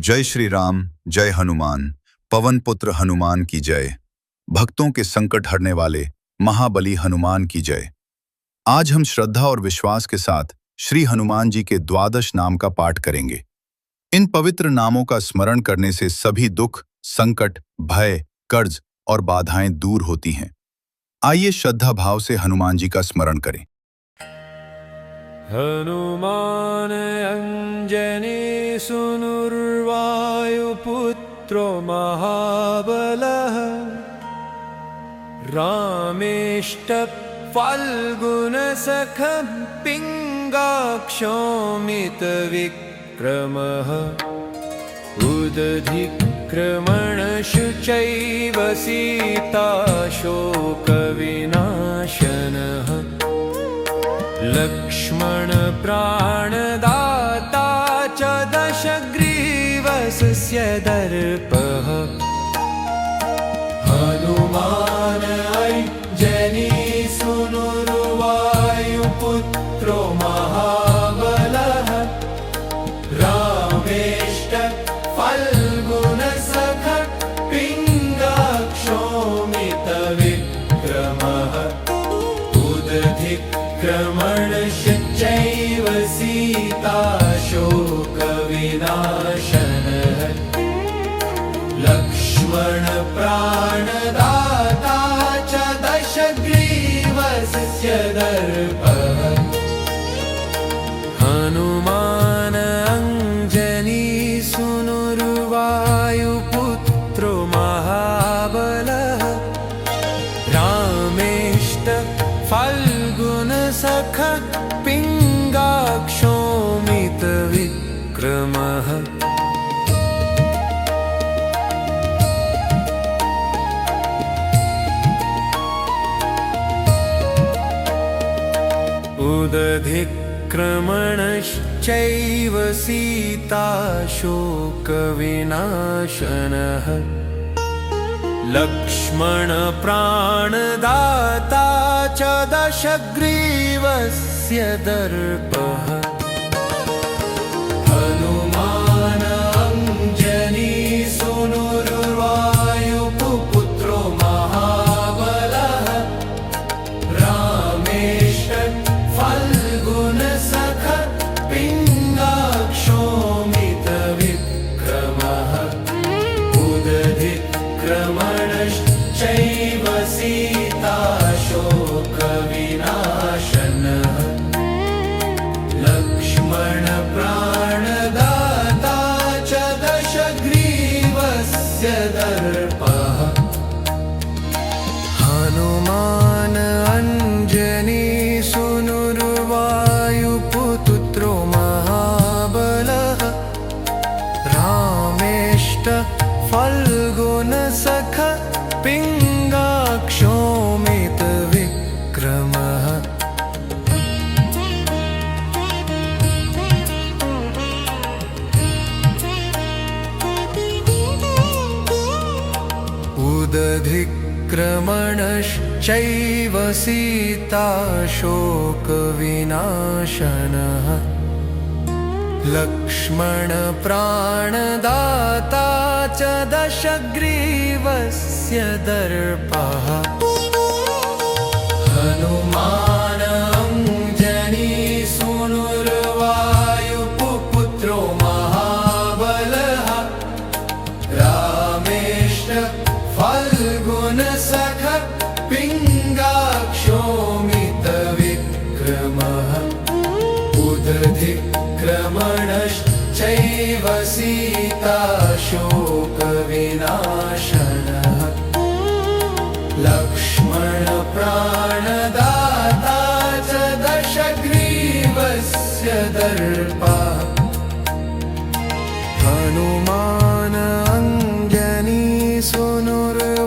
जय श्री राम, जय हनुमान। पवन पुत्र हनुमान की जय। भक्तों के संकट हरने वाले महाबली हनुमान की जय। आज हम श्रद्धा और विश्वास के साथ श्री हनुमान जी के 12 नाम का पाठ करेंगे। इन पवित्र नामों का स्मरण करने से सभी दुख, संकट, भय, कर्ज और बाधाएं दूर होती हैं। आइए श्रद्धा भाव से हनुमान जी का स्मरण करें। हनुमान अंजनी सुनुर्वायुपुत्रो महाबलः रामेष्टः फाल्गुनसखः पिङ्गाक्षोमितविक्रमः उदधिक्रमणशुचैव सीताशोकविनाशनः लक्ष्मण प्राणदाता च दशग्रीवस्य दर्पः हनुमान अंजनी सुनुर्वायुपुत्रो महाबलः रामेष्टः फाल्गुनसखः पिङ्गाक्षोमितविक्रमः उदधिक्रमणश्चैव सीताशोकविनाशनः लक्ष्मण प्राणदाता च दशग्रीवस्य दर्पः हनुमान अंजनी सुनुर्वायुपुत्रो महाबलः रामेष्टः फाल्गुनसखः पिङ्गाक्षोमितविक्रमः उदधिक्रमणश्चैव सीताशोकविनाशनः लक्ष्मण प्राणदाता च दशग्रीवस्य दर्पः हनुमान अंजनी सुनुर्वायुपुत्रो महाबलः रामेष्टः फाल्गुनसखः पिङ्गाक्षोमितविक्रमः उदधिक्रमणश्चैव सीताशोकविनाशनः लक्ष्मण प्राणदाता च दशग्रीवस्य दर्पः हनुमान अंजनी सुनुर्वायुपुत्रो महाबलः रामेष्टः फाल्गुनसखः पिङ्गाक्षोमितविक्रमः उदधिक्रमणश्चैव सीताशोकविनाशनः लक्ष्मण प्राणदाता च दशग्रीवस्य दर्पः हनुमान अंजनी सुनुर्वायुपुत्रो महाबलः रामेष्टः फाल्गुनसखः पिङ्गाक्षोमितविक्रमः उदधिक्रमणश्चैव सीताशोकविनाशनः लक्ष्मण प्राणदाता च दशग्रीवस्य दर्पः हनुमान अंजनी सुनुर्वायुपुत्रो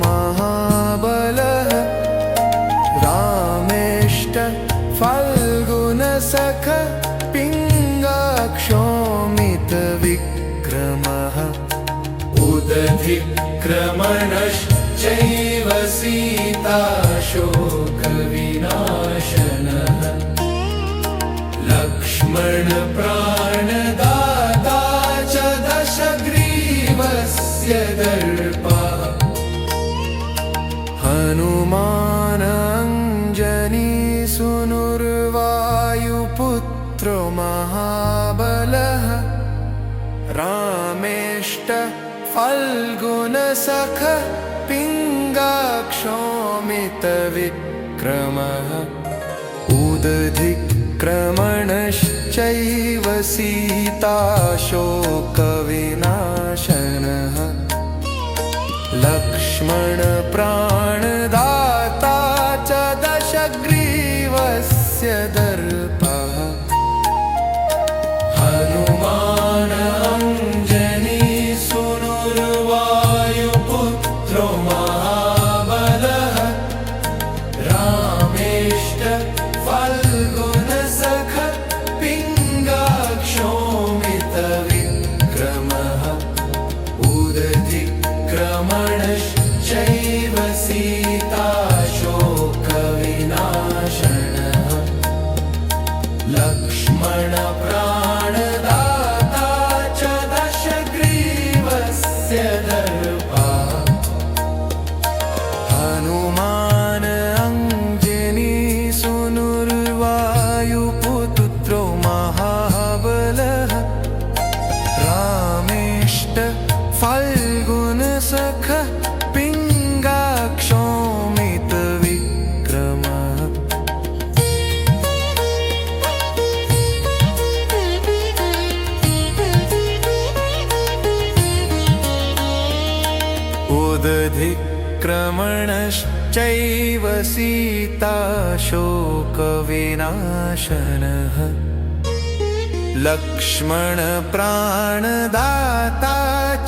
महाबलः रामेष्टः फाल्गुनसखः पिङ्गाक्षोमितविक्रमः उदधिक्रमणश्चैव सीताशोकविनाशनः लक्ष्मण प्राणदाता फाल्गुनसख पिङ्गाक्षौमितविक्रमः उदधिक्रमणश्चैव सीताशोकविनाशनः लक्ष्मणप्राणदाता च दशग्रीवस्य दर्पः हनुमान् अंजनीसुनुर्वायुपुत्रो महाबलः रामेष्ट फाल्गुनसख पिङ्गाक्षौमितविक्रमः उदधिक्रमणश्चैव सीताशोकविनाशनः लक्ष्मणप्राणदाता च दशग्रीवस्य दर्पः हनुमान् अंजनीसुनुर्वायुपुत्रो महाबलः रामेष्ट फाल्गुनसख पिङ्गाक्षौमितविक्रमः उदधिक्रमणश्चैव सीताशोकविनाशनः लक्ष्मणप्राणदाता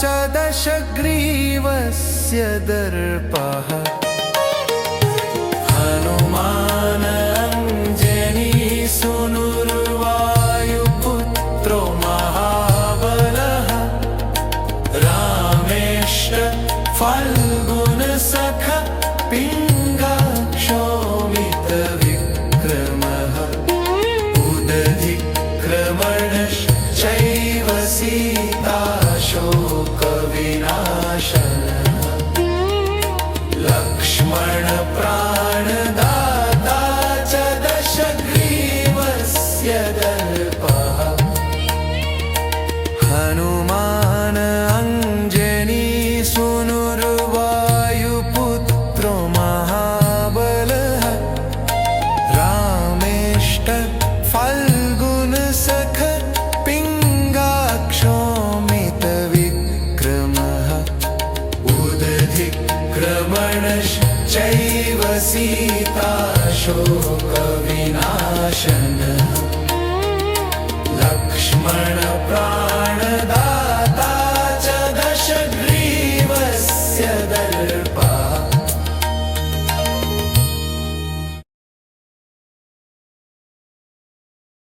च दशग्रीवस्य दर्पः हनुमान् अंजनीसुनुर्वायुपुत्रो महाबलः रामेष्ट फाल्गुनसख पिङ्गाक्षौमितविक्रमः उदधिक्रमणश्चैव सीताशोकविनाशनः लक्ष्मणप्राणदाता च दशग्रीवस्य दर्पः हनुमान् अंजनीसुनुर्वायुपुत्रो महाबलः रामेष्ट फाल्गुनसख पिङ्गाक्षौमितविक्रमः उदधिक्रमणश्चैव सीताशोकविनाशनः लक्ष्मणप्राणदाता च दशग्रीवस्य दर्पः